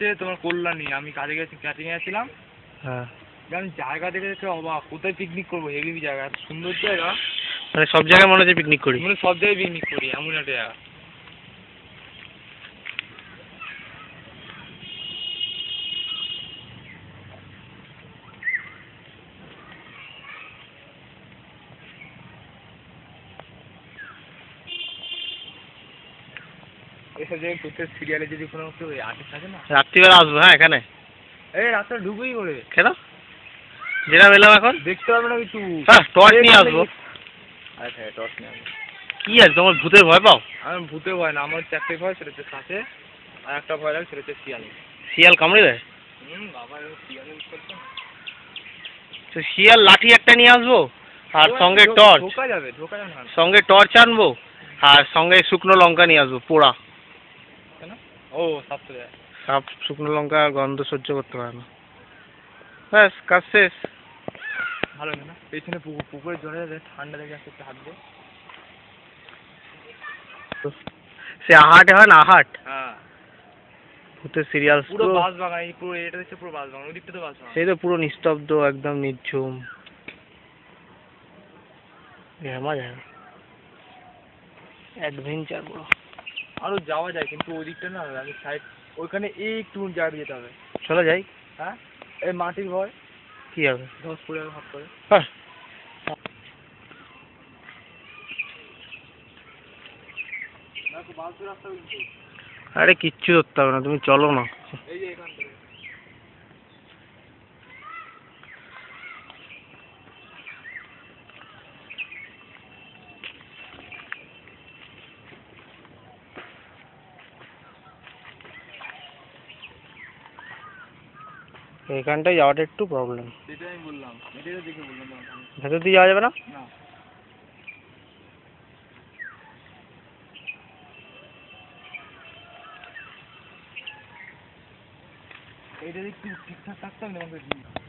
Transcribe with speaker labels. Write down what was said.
Speaker 1: হচ্ছে তোমার কল্যাণী। আমি কাজে গেছি, ক্যাটিং এ ছিলাম।
Speaker 2: হ্যাঁ,
Speaker 1: আমি জায়গা দেখে অবাক, কোথায় পিকনিক করবো, হেভি জায়গা, এত সুন্দর জায়গা।
Speaker 2: মানে সব জায়গায় মনে হচ্ছে পিকনিক করি।
Speaker 1: মানে সব জায়গায় পিকনিক করি, এমন একটা জায়গা। এসব জায়গায় প্রত্যেক সিরিয়ালে যদি কোনো আর্টিস্ট থাকে না,
Speaker 2: রাত্রিবেলা আসবো। হ্যাঁ, এখানে
Speaker 1: এই রাস্তা ঢুকবেই করে
Speaker 2: কেন? যেটা এলাম এখন
Speaker 1: দেখতে পারবে না কিছু।
Speaker 2: হ্যাঁ, টর্চ নিয়ে আসবো।
Speaker 1: আচ্ছা, টর্চ নিয়ে আসবো।
Speaker 2: কি আছে তোমার, ভূতের ভয় পাও?
Speaker 1: আমার ভূতে ভয় না, আমার চারটে ভয়, সেটা হচ্ছে কাছে, আর একটা ভয় লাগে, সেটা হচ্ছে শিয়াল।
Speaker 2: শিয়াল কামড়ে দেয়?
Speaker 1: বাবা, শিয়াল করতো।
Speaker 2: তো শিয়াল লাঠি একটা নিয়ে আসবো, আর সঙ্গে টর্চ।
Speaker 1: ঢোকা যাবে না।
Speaker 2: সঙ্গে টর্চ আনবো, আর সঙ্গে শুকনো লঙ্কা নিয়ে আসবো পোড়া।
Speaker 1: কেন? ও, সাপটা যায়।
Speaker 2: সাপ শুকনো লঙ্কা গন্ধ সহ্য করতে পারে না। ব্যাস, কাজ শেষ।
Speaker 1: ভালো না? পেছনে পুকুরের জলে ঠান্ডা লেগে আসছে, একটু হাঁটবে।
Speaker 2: সে আহাটে হয় না, আহাট।
Speaker 1: হ্যাঁ,
Speaker 2: ভূতের সিরিয়াল
Speaker 1: পুরো বাঁশ বাগান, এই পুরো এটা দেখছে, পুরো বাঁশ বাগান, ওদিকটা তো বাঁশ বাগান।
Speaker 2: সেই তো পুরো নিস্তব্ধ, একদম নির্ঝুম। ঘেমা যায় না, অ্যাডভেঞ্চার পুরো।
Speaker 1: আরো যাওয়া যায়, কিন্তু ওই দিকটা না, আমি সাইড ওইখানে একটু জায়গা যেতে হবে।
Speaker 2: চলো যাই।
Speaker 1: হ্যাঁ, এই মাটির ভয়,
Speaker 2: কি হবে?
Speaker 1: ধস পড়ে যাবে হাত করে।
Speaker 2: হ্যাঁ, আরে কিচ্ছু ধরতে হবে না, তুমি চলো না।
Speaker 1: এই যে এখান থেকে
Speaker 2: এখানটায় যাওয়াটা একটু প্রবলেম।
Speaker 1: সেটাই আমি বললাম, এটাই তো দেখে বললাম তোমাকে।
Speaker 2: ভেতর দিয়ে যাওয়া যাবে না?
Speaker 1: না, এইটা একটু ঠিকঠাক থাকতে হবে না।